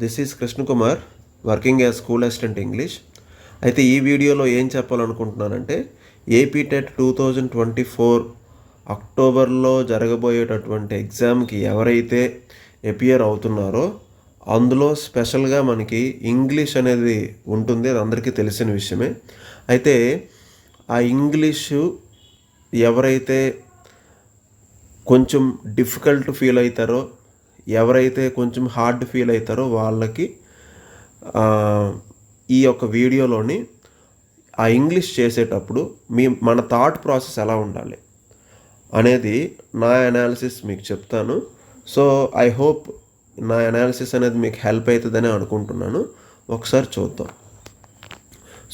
This is Krishna Kumar, working as school assistant English. అయితే ఈ వీడియోలో ఏం చెప్పాలనుకుంటున్నానంటే ఏపీ టెట్ 2024 అక్టోబర్లో జరగబోయేటటువంటి ఎగ్జామ్కి ఎవరైతే అపియర్ అవుతున్నారో అందులో స్పెషల్గా మనకి ఇంగ్లీష్ అనేది ఉంటుంది. అది అందరికీ తెలిసిన విషయమే. అయితే ఆ ఇంగ్లీషు ఎవరైతే కొంచెం డిఫికల్ట్ ఫీల్ అవుతారో, ఎవరైతే కొంచెం హార్డ్ ఫీల్ అవుతారో వాళ్ళకి ఈ యొక్క వీడియోలోని ఆ ఇంగ్లీష్ చేసేటప్పుడు మన థాట్ ప్రాసెస్ ఎలా ఉండాలి అనేది నా అనాలిసిస్ మీకు చెప్తాను. సో ఐ హోప్ నా అనాలిసిస్ అనేది మీకు హెల్ప్ అవుతుందని అనుకుంటున్నాను. ఒకసారి చూద్దాం.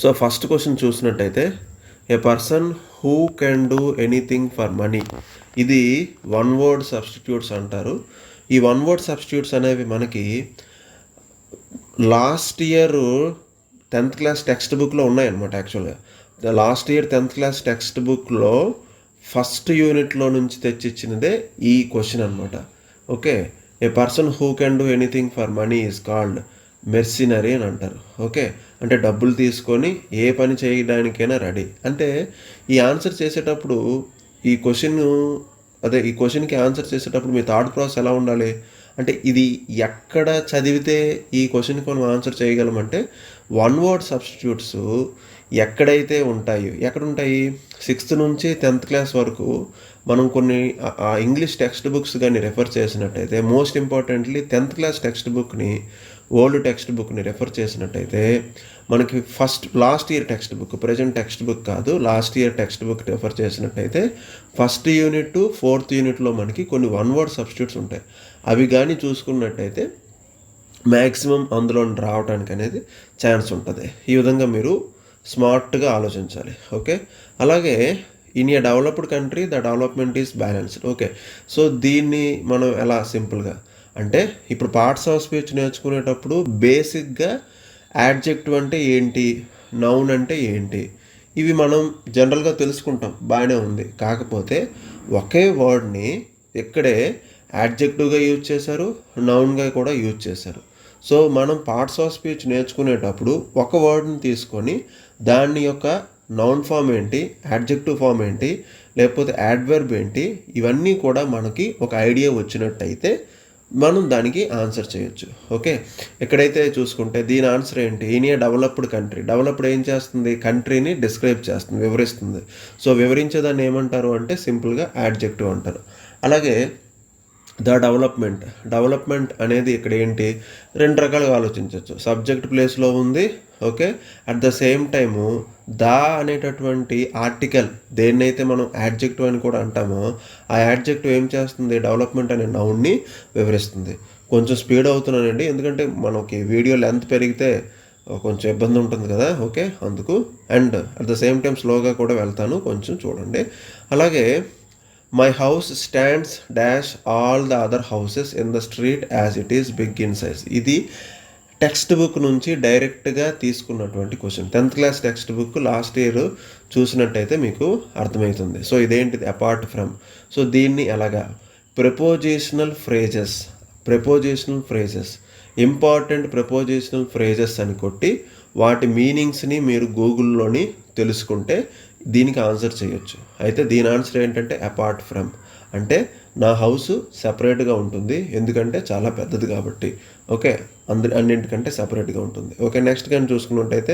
సో ఫస్ట్ క్వశ్చన్ చూసినట్టయితే, a person who can do anything for money. ఇది వన్ వర్డ్ సబ్స్టిట్యూట్స్ అంటారు. ఈ వన్ వర్డ్ సబ్స్టిట్యూట్స్ అనేవి మనకి last year 10th class text బుక్లో ఉన్నాయన్నమాట. యాక్చువల్గా last year 10th class text బుక్లో ఫస్ట్ యూనిట్లో నుంచి తెచ్చిచ్చినదే ఈ క్వశ్చన్ అనమాట. Okay, A person who can do anything for money is called mercenary అని అంటారు. ఓకే, అంటే డబ్బులు తీసుకొని ఏ పని చేయడానికైనా రెడీ. అంటే ఈ ఆన్సర్ చేసేటప్పుడు ఈ క్వశ్చన్కి ఆన్సర్ చేసేటప్పుడు మీ థాట్ ప్రాసెస్ ఎలా ఉండాలి అంటే, ఇది ఎక్కడ చదివితే ఈ క్వశ్చన్కి మనం ఆన్సర్ చేయగలమంటే, వన్ వర్డ్ సబ్స్టిట్యూట్స్ ఎక్కడైతే ఎక్కడుంటాయి 6th నుంచి 10th క్లాస్ వరకు మనం కొన్ని ఇంగ్లీష్ టెక్స్ట్ బుక్స్ కానీ రెఫర్ చేసినట్టయితే, most importantly 10th class text బుక్ని, ఓల్డ్ టెక్స్ట్ బుక్ని రెఫర్ చేసినట్టయితే మనకి last year text book, present text book కాదు, last year text book refer చేసినట్టయితే ఫస్ట్ యూనిట్ టు 4th యూనిట్లో మనకి కొన్ని వన్ వర్డ్ సబ్స్టిట్యూట్స్ ఉంటాయి. అవి కానీ చూసుకున్నట్టయితే మ్యాక్సిమం అందులో రావడానికి అనేది ఛాన్స్ ఉంటుంది. ఈ విధంగా మీరు స్మార్ట్గా ఆలోచించాలి. ఓకే, అలాగే in a developed country the development is balanced. Okay, so దీన్ని మనం ఎలా సింపుల్గా అంటే, ఇప్పుడు పార్ట్స్ ఆఫ్ స్పీచ్ నేర్చుకునేటప్పుడు బేసిక్గా యాడ్జెక్టివ్ అంటే ఏంటి, నౌన్ అంటే ఏంటి, ఇవి మనం జనరల్గా తెలుసుకుంటాం, బాగానే ఉంది. కాకపోతే ఒకే వర్డ్ని ఇక్కడే యాడ్జెక్టివ్గా యూజ్ చేశారు, నౌన్గా కూడా యూజ్ చేశారు. సో మనం పార్ట్స్ ఆఫ్ స్పీచ్ నేర్చుకునేటప్పుడు ఒక వర్డ్ని తీసుకొని దాని యొక్క నౌన్ ఫామ్ ఏంటి, యాడ్జెక్టివ్ ఫామ్ ఏంటి, లేకపోతే యాడ్వర్బ్ ఏంటి, ఇవన్నీ కూడా మనకి ఒక ఐడియా వచ్చినట్టయితే మనం దానికి ఆన్సర్ చేయొచ్చు. ఓకే, ఎక్కడైతే చూసుకుంటే దీని ఆన్సర్ ఏంటి, in a developed country. Developed ఏం చేస్తుంది, కంట్రీని డిస్క్రైబ్ చేస్తుంది, వివరిస్తుంది. సో వివరించేదాన్ని ఏమంటారు అంటే సింపుల్గా యాడ్జెక్టివ్ అంటారు. అలాగే డెవలప్మెంట్ అనేది ఇక్కడ ఏంటి, 2 రకాలుగా ఆలోచించవచ్చు. సబ్జెక్ట్ ప్లేస్లో ఉంది. Okay, at the same time అనేటటువంటి ఆర్టికల్, దేన్నైతే మనం యాడ్జెక్టివ్ అని కూడా అంటామో, ఆ యాడ్జెక్టివ్ ఏం చేస్తుంది, డెవలప్మెంట్ అనే నౌన్ని వివరిస్తుంది. కొంచెం స్పీడ్ అవుతున్నానండి, ఎందుకంటే మనకి వీడియో లెంత్ పెరిగితే కొంచెం ఇబ్బంది ఉంటుంది కదా. ఓకే, అందుకు. And at the same time స్లోగా కూడా వెళ్తాను, కొంచెం చూడండి. అలాగే my house stands dash all the other houses in the street as it is big in size. ఇది టెక్స్ట్ బుక్ నుంచి డైరెక్ట్గా తీసుకున్నటువంటి question. 10th class textbook last year చూసినట్టయితే మీకు అర్థమవుతుంది. సో ఇదేంటిది, అపార్ట్ ఫ్రమ్. సో దీన్ని ఎలాగా, prepositional phrases, important prepositional phrases అని కొట్టి వాటి మీనింగ్స్ని మీరు గూగుల్లోని తెలుసుకుంటే దీనికి ఆన్సర్ చేయొచ్చు. అయితే దీని ఆన్సర్ ఏంటంటే అపార్ట్ ఫ్రమ్. అంటే నా హౌస్ సెపరేట్గా ఉంటుంది, ఎందుకంటే చాలా పెద్దది కాబట్టి. ఓకే, అన్నింటికంటే సెపరేట్గా ఉంటుంది. ఓకే, నెక్స్ట్ కానీ చూసుకున్నట్టయితే,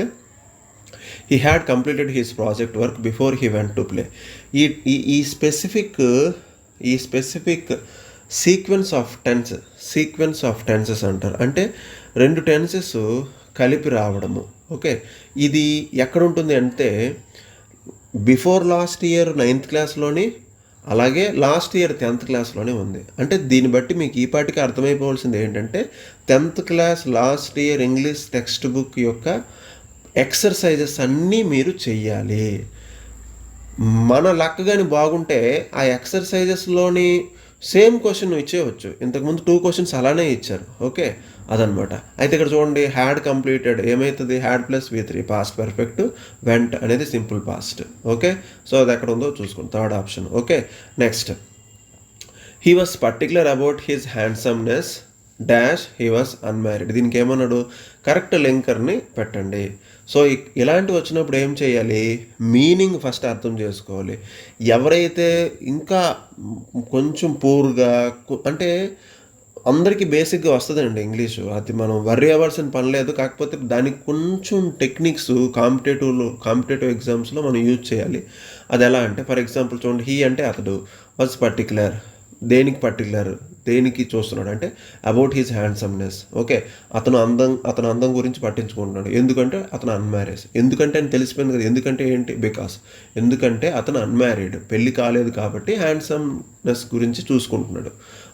he had completed his project work before he went to play. ఈ స్పెసిఫిక్ సీక్వెన్స్ ఆఫ్ టెన్సెస్ అంటారు. అంటే 2 టెన్సెస్ కలిపి రావడము. ఓకే, ఇది ఎక్కడుంటుంది అంటే బిఫోర్ లాస్ట్ ఇయర్ 9th క్లాస్లోని, అలాగే లాస్ట్ ఇయర్ 10th క్లాస్లోనే ఉంది. అంటే దీన్ని బట్టి మీకు ఈ పాటికి అర్థమైపోవాల్సింది ఏంటంటే, 10th class last year English text book యొక్క ఎక్సర్సైజెస్ అన్నీ మీరు చెయ్యాలి. మన లక్ కానీ బాగుంటే ఆ ఎక్సర్సైజెస్లోని సేమ్ క్వశ్చన్ ఇచ్చేయవచ్చు. ఇంతకుముందు 2 క్వశ్చన్స్ అలానే ఇచ్చారు. ఓకే, అదనమాట. అయితే ఇక్కడ చూడండి, హ్యాడ్ కంప్లీటెడ్ ఏమవుతుంది, had plus V3 past perfect, vent అనేది సింపుల్ పాస్ట్. ఓకే, సో అది ఎక్కడ ఉందో చూసుకోండి, 3rd option. Okay, next, he was particular about his handsomeness dash he was unmarried. దీనికి ఏమన్నాడు, కరెక్ట్ లింకర్ని పెట్టండి. సో ఇలాంటివి వచ్చినప్పుడు ఏం చేయాలి, మీనింగ్ ఫస్ట్ అర్థం చేసుకోవాలి. ఎవరైతే ఇంకా కొంచెం పూర్గా అంటే అందరికీ బేసిక్గా వస్తుందండి ఇంగ్లీషు, అది మనం వర్రీ అవ్వాల్సిన పని లేదు. కాకపోతే దానికి కొంచెం టెక్నిక్స్ కాంపిటేటివ్ ఎగ్జామ్స్లో మనం యూజ్ చేయాలి. అది ఎలా అంటే, ఫర్ ఎగ్జాంపుల్ చూడండి, హీ అంటే అతడు, వాజ్ పర్టికులర్ దేనికి చూస్తున్నాడు అంటే అబౌట్ హీస్ హ్యాండ్సమ్నెస్. ఓకే, అతను అందం గురించి పట్టించుకుంటున్నాడు. ఎందుకంటే అతను అన్మ్యారీడ్. ఎందుకంటే అని తెలిసిపోయింది కదా. ఎందుకంటే ఏంటి, బికాస్. ఎందుకంటే అతను అన్మ్యారీడ్, పెళ్ళి కాలేదు కాబట్టి హ్యాండ్సమ్నెస్ గురించి చూసుకుంటున్నాడు.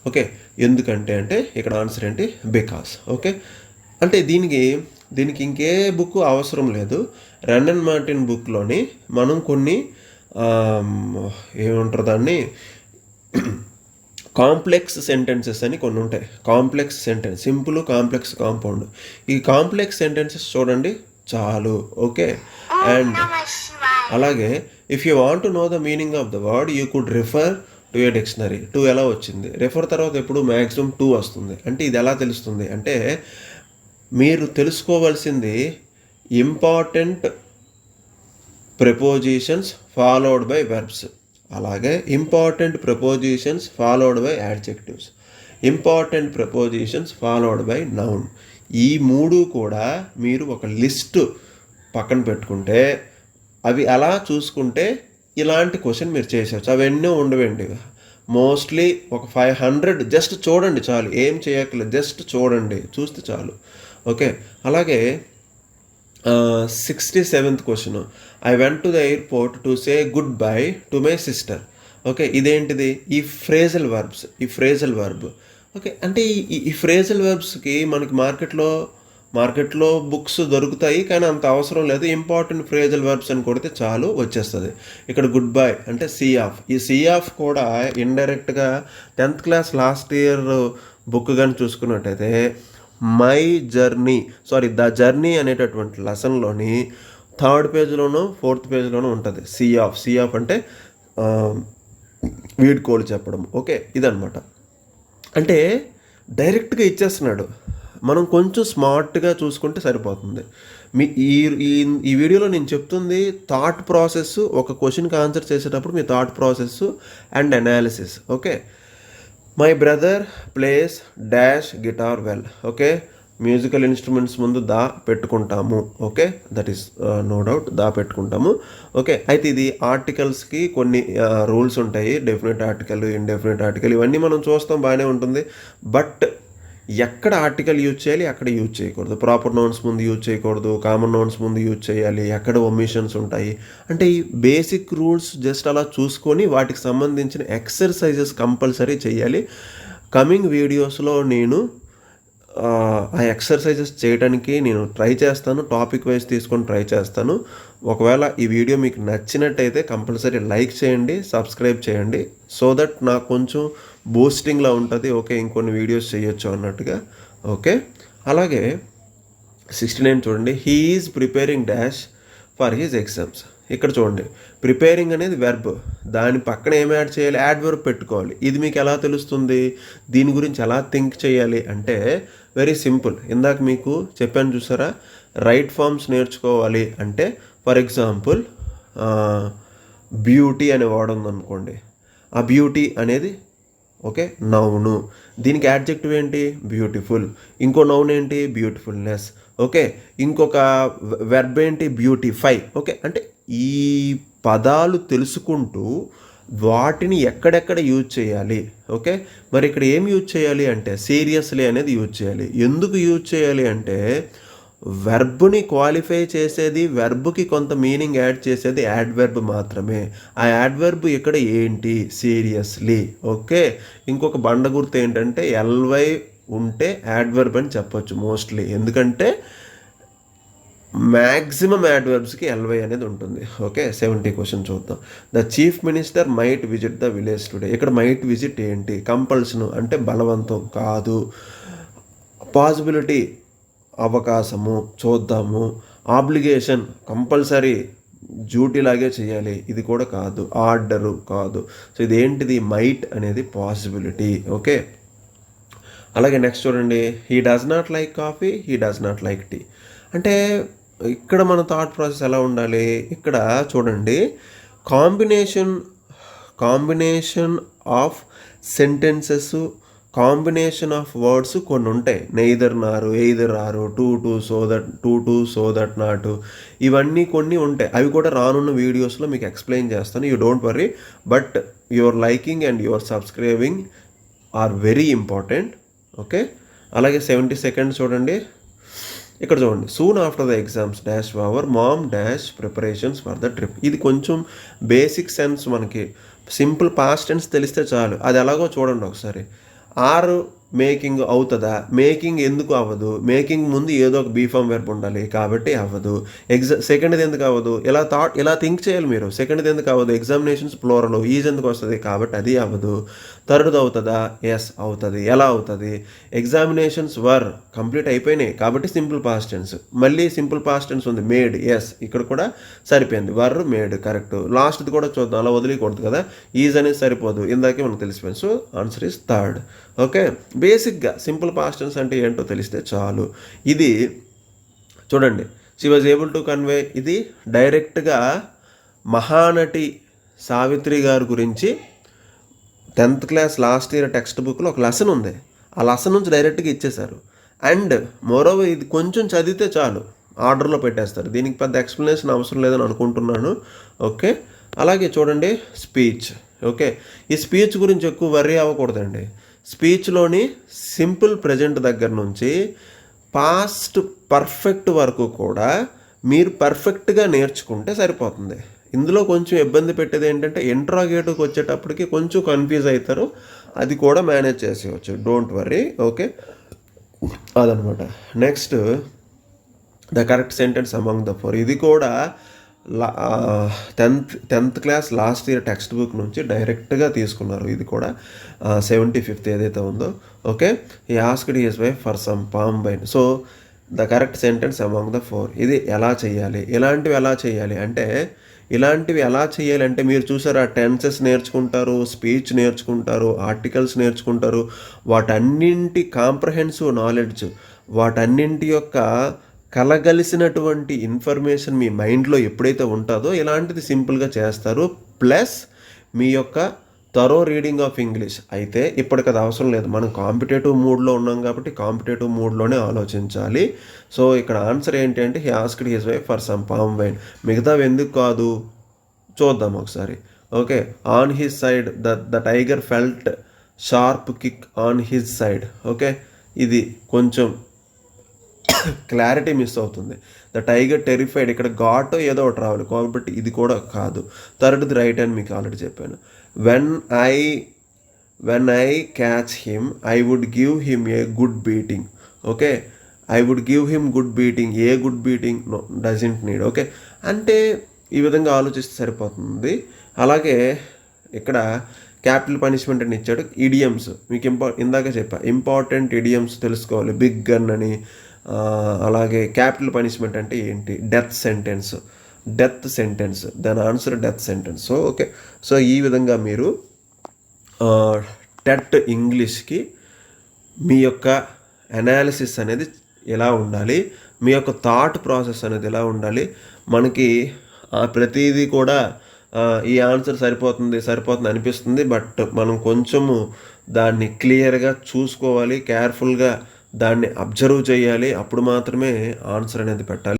ఓకే, ఎందుకంటే అంటే ఇక్కడ ఆన్సర్ ఏంటి, బికాస్. ఓకే, అంటే దీనికి ఇంకే బుక్ అవసరం లేదు. రన్ అండ్ మార్టిన్ బుక్లోని మనం కొన్ని ఏమంటారు దాన్ని, కాంప్లెక్స్ సెంటెన్సెస్ అని కొన్ని ఉంటాయి. Complex sentence, simple, complex, compound. ఈ కాంప్లెక్స్ సెంటెన్సెస్ చూడండి చాలు. ఓకే, అండ్ అలాగే if you want to know the meaning of the word you could refer to A dictionary. 2 ఎలా వచ్చింది, రిఫర్ తర్వాత ఎప్పుడు మ్యాక్సిమం 2 వస్తుంది. అంటే ఇది ఎలా తెలుస్తుంది అంటే, మీరు తెలుసుకోవాల్సింది important prepositions followed by verbs, అలాగే important prepositions followed by adjectives, important prepositions followed by noun. ఈ 3 కూడా మీరు ఒక లిస్టు పక్కన పెట్టుకుంటే, అవి అలా చూసుకుంటే ఇలాంటి క్వశ్చన్ మీరు చేసేవచ్చు. అవన్నీ ఉండవండి, మోస్ట్లీ ఒక 500. జస్ట్ చూడండి చాలు, ఏం చేయక్కర్లేదు, జస్ట్ చూడండి, చూస్తే చాలు. ఓకే, అలాగే 67th question, I went to the airport to say good bye to my sister. Okay, ఇదేంటిది, ఈ ఫ్రేజల్ వర్బ్. ఓకే, అంటే ఈ ఫ్రేజల్ వర్బ్స్కి మనకి మార్కెట్లో బుక్స్ దొరుకుతాయి, కానీ అంత అవసరం లేదు. ఇంపార్టెంట్ ఫ్రేజల్ వర్బ్స్ అని కొడితే చాలు, వచ్చేస్తుంది. ఇక్కడ గుడ్ బై అంటే సీ ఆఫ్. ఈ సీ ఆఫ్ కూడా ఇండైరెక్ట్గా 10th class last year book కానీ చూసుకున్నట్టయితే ద జర్నీ అనేటటువంటి లెసన్లోని 3rd పేజ్లోనూ 4th పేజ్లోనూ ఉంటుంది సీ ఆఫ్ అంటే వీడ్కోలు చెప్పడం. ఓకే, ఇదనమాట. అంటే డైరెక్ట్గా ఇచ్చేస్తున్నాడు, మనం కొంచెం స్మార్ట్గా చూసుకుంటే సరిపోతుంది. ఈ వీడియోలో నేను చెప్తుంది థాట్ ప్రాసెస్, ఒక క్వశ్చన్కి ఆన్సర్ చేసేటప్పుడు మీ thought process and analysis. Okay, my brother plays dash guitar well. Okay, musical instruments ముందు దా పెట్టుకుంటాము. Okay, that is no doubt, the పెట్టుకుంటాము. ఓకే, అయితే ఇది ఆర్టికల్స్కి కొన్ని రూల్స్ ఉంటాయి, డెఫినెట్ ఆర్టికల్, ఇండెఫినెట్ ఆర్టికల్, ఇవన్నీ మనం చూస్తాం, బాగానే ఉంటుంది. బట్ ఎక్కడ ఆర్టికల్ యూజ్ చేయాలి, అక్కడ యూజ్ చేయకూడదు. ప్రాపర్ నౌన్స్ ముందు యూజ్ చేయకూడదు, కామన్ నౌన్స్ ముందు యూజ్ చేయాలి, ఎక్కడ ఒమిషన్స్ ఉంటాయి అంటే ఈ బేసిక్ రూల్స్ జస్ట్ అలా చూసుకొని వాటికి సంబంధించిన ఎక్సర్సైజెస్ కంపల్సరీ చేయాలి. కమింగ్ వీడియోస్లో నేను ఆ ఎక్సర్సైజెస్ చేయడానికి నేను ట్రై చేస్తాను, టాపిక్ వైజ్ తీసుకొని ట్రై చేస్తాను. ఒకవేళ ఈ వీడియో మీకు నచ్చినట్టయితే కంపల్సరీ లైక్ చేయండి, సబ్స్క్రైబ్ చేయండి, సో దట్ నాకు కొంచెం బూస్టింగ్లా ఉంటుంది. ఓకే, ఇంకొన్ని వీడియోస్ చేయొచ్చు అన్నట్టుగా. ఓకే, అలాగే 69 చూడండి, he is preparing dash for his exams. ఇక్కడ చూడండి, ప్రిపేరింగ్ అనేది వెర్బ్, దాని పక్కన ఏం యాడ్ చేయాలి, యాడ్వర్బ్ పెట్టుకోవాలి. ఇది మీకు ఎలా తెలుస్తుంది, దీని గురించి ఎలా థింక్ చేయాలి అంటే వెరీ సింపుల్. ఇందాక మీకు చెప్పాను చూసారా, రైట్ ఫార్మ్స్ నేర్చుకోవాలి అంటే, ఫర్ ఎగ్జాంపుల్ బ్యూటీ అనే వర్డ్ ఉందనుకోండి, ఆ బ్యూటీ అనేది ఓకే నౌను, దీనికి యాడ్జెక్టివ్ ఏంటి, బ్యూటిఫుల్. ఇంకో నౌన్ ఏంటి, బ్యూటిఫుల్నెస్. ఓకే, ఇంకొక వెర్బ్ ఏంటి, బ్యూటిఫై. ఓకే, అంటే ఈ పదాలు తెలుసుకుంటూ వాటిని ఎక్కడెక్కడ యూజ్ చేయాలి. ఓకే, మరి ఇక్కడ ఏం యూజ్ చేయాలి అంటే సీరియస్లీ అనేది యూజ్ చేయాలి. ఎందుకు యూజ్ చేయాలి అంటే వెర్బ్ని క్వాలిఫై చేసేది, వెర్బ్కి కొంత మీనింగ్ యాడ్ చేసేది యాడ్వర్బ్ మాత్రమే. ఆ యాడ్వర్బ్ ఇక్కడ ఏంటి, సీరియస్లీ. ఓకే, ఇంకొక బండ గుర్తు ఏంటంటే ఎల్వై ఉంటే యాడ్వర్బ్ అని చెప్పొచ్చు మోస్ట్లీ, ఎందుకంటే మ్యాక్సిమం యాడ్వర్బ్స్కి ఎల్వై అనేది ఉంటుంది. ఓకే, 70 క్వశ్చన్ చూద్దాం. The chief minister might visit the village today. ఇక్కడ మైట్ విజిట్ ఏంటి, కంపల్షన్ అంటే బలవంతం కాదు, పాసిబిలిటీ అవకాశము, చూద్దాము, ఆబ్లిగేషన్ కంపల్సరీ డ్యూటీలాగే చేయాలి, ఇది కూడా కాదు, ఆర్డరు కాదు. సో ఇదేంటిది, మైట్ అనేది పాసిబిలిటీ. ఓకే, అలాగే నెక్స్ట్ చూడండి, he does not like coffee, he does not like tea. అంటే ఇక్కడ మన థాట్ ప్రాసెస్ ఎలా ఉండాలి, ఇక్కడ చూడండి combination of sentences, combination of words కొన్ని ఉంటాయి. నెయిదర్ నారు, ఎయిదర్ ఆరు, సో దట్ నాటు, ఇవన్నీ కొన్ని ఉంటాయి. అవి కూడా రానున్న వీడియోస్లో మీకు ఎక్స్ప్లెయిన్ చేస్తాను. You don't worry. But your liking and your subscribing are very important. Okay. అలాగే 70 సెకండ్స్ చూడండి. ఇక్కడ చూడండి, soon after the exams dash our mom dash preparations for the trip. ఇది కొంచెం బేసిక్ సెన్స్, మనకి సింపుల్ పాస్ట్ టెన్స్ తెలిస్తే చాలు. అది ఎలాగో చూడండి ఒకసారి. ఆర్ మేకింగ్ అవుతుందా, మేకింగ్ ఎందుకు అవ్వదు, మేకింగ్ ముందు ఏదో ఒక బీఫామ్ వెర్బ్ ఉండాలి కాబట్టి అవ్వదు. సెకండ్ది ఎందుకు అవ్వదు, ఇలా థింక్ చేయాలి మీరు. సెకండ్ది ఎందుకు అవ్వదు, ఎగ్జామినేషన్స్ ప్లోరల్, ఈజ్ ఎందుకు వస్తుంది కాబట్టి అది అవ్వదు. థర్డ్ది అవుతుందా, ఎస్ అవుతుంది. ఎలా అవుతుంది, ఎగ్జామినేషన్స్ వర్ కంప్లీట్ అయిపోయినాయి కాబట్టి సింపుల్ పాస్ట్ టెన్స్. మళ్ళీ సింపుల్ పాస్ట్ టెన్స్ ఉంది, మేడ్, ఎస్, ఇక్కడ కూడా సరిపోయింది. Were made correct. లాస్ట్ది కూడా చూద్దాం, అలా వదిలేయకూడదు కదా. ఈజ్ అనేది సరిపోదు, ఇందాకే మనకు తెలిసిపోయింది. So answer is third. Okay. బేసిక్గా సింపుల్ పాస్ట్ టెన్స్ అంటే ఏంటో తెలిస్తే చాలు. ఇది చూడండి, she was able to convey, ఇది డైరెక్ట్గా మహానటి సావిత్రి గారి గురించి 10th class last year text బుక్లో ఒక లెసన్ ఉంది. ఆ లెసన్ నుంచి డైరెక్ట్గా ఇచ్చేశారు. అండ్ మోరోవర్ ఇది కొంచెం చదివితే చాలు, ఆర్డర్లో పెట్టేస్తారు. దీనికి పెద్ద ఎక్స్ప్లెనేషన్ అవసరం లేదని అనుకుంటున్నాను. ఓకే. అలాగే చూడండి స్పీచ్. ఓకే. ఈ స్పీచ్ గురించి ఎక్కువ వర్రీ అవ్వకూడదండి. స్పీచ్లోని సింపుల్ ప్రెజెంట్ దగ్గర నుంచి పాస్ట్ పర్ఫెక్ట్ వరకు కూడా మీరు పర్ఫెక్ట్గా నేర్చుకుంటే సరిపోతుంది. ఇందులో కొంచెం ఇబ్బంది పెట్టేది ఏంటంటే ఇంట్రాగేటివ్కి వచ్చేటప్పటికి కొంచెం కన్ఫ్యూజ్ అవుతారు. అది కూడా మేనేజ్ చేసేయచ్చు, డోంట్ వర్రీ. ఓకే, అదనమాట. Next the correct sentence among the four. ఇది కూడా 10th class last year text book నుంచి డైరెక్ట్గా తీసుకున్నారు. ఇది కూడా 75th ఏదైతే ఉందో. ఓకే. ఈ asked his wife for some palm wine. So the correct sentence among the four. ఇది ఎలా చేయాలి, ఇలాంటివి ఎలా చేయాలి అంటే మీరు చూసారా, టెన్సెస్ నేర్చుకుంటారు, స్పీచ్ నేర్చుకుంటారు, ఆర్టికల్స్ నేర్చుకుంటారు. వాటన్నింటి కాంప్రహెన్సివ్ నాలెడ్జ్, వాటన్నింటి యొక్క కలగలిసినటువంటి ఇన్ఫర్మేషన్ మీ మైండ్లో ఎప్పుడైతే ఉంటుందో ఇలాంటిది సింపుల్గా చేస్తారు. ప్లస్ మీ యొక్క థరో రీడింగ్ ఆఫ్ ఇంగ్లీష్ అయితే ఇప్పటికి అది అవసరం లేదు. మనం కాంపిటేటివ్ మూడ్లో ఉన్నాం కాబట్టి కాంపిటేటివ్ మూడ్లోనే ఆలోచించాలి. సో ఇక్కడ ఆన్సర్ ఏంటి అంటే he asked his wife for some palm wine. మిగతావి ఎందుకు కాదు చూద్దాం ఒకసారి. Okay. On his side the tiger felt sharp kick on his side. Okay. ఇది కొంచెం క్లారిటీ మిస్ అవుతుంది. ద టైగర్ టెరిఫైడ్, ఇక్కడ ఘాట్ ఏదో ఒకటి రావాలి కాబట్టి ఇది కూడా కాదు. థర్డ్ది రైట్ అని మీకు ఆల్రెడీ చెప్పాను. When I catch him I would give him a good beating. Okay. I would give him good beating. A good beating, no, doesn't need. Okay. అంటే ఈ విధంగా ఆలోచిస్తే సరిపోతుంది. అలాగే ఇక్కడ క్యాపిటల్ పనిష్మెంట్ అని ఇచ్చాడు. ఇడియమ్స్ మీకు ఇందాక చెప్పా, ఇంపార్టెంట్ ఇడియమ్స్ తెలుసుకోవాలి. బిగ్ గన్ అని. అలాగే క్యాపిటల్ పనిష్మెంట్ అంటే ఏంటి, డెత్ సెంటెన్స్, దాని answer death sentence. So okay. So ఈ విధంగా మీరు టెట్ ఇంగ్లీష్కి మీ యొక్క అనాలిసిస్ అనేది ఎలా ఉండాలి, మీ యొక్క థాట్ ప్రాసెస్ అనేది ఎలా ఉండాలి. మనకి ప్రతిదీ కూడా ఈ ఆన్సర్ సరిపోతుంది అనిపిస్తుంది. బట్ మనం కొంచెము దాన్ని క్లియర్గా చూసుకోవాలి, కేర్ఫుల్గా దాన్ని అబ్జర్వ్ చేయాలి. అప్పుడు మాత్రమే ఆన్సర్ అనేది పెట్టాలి.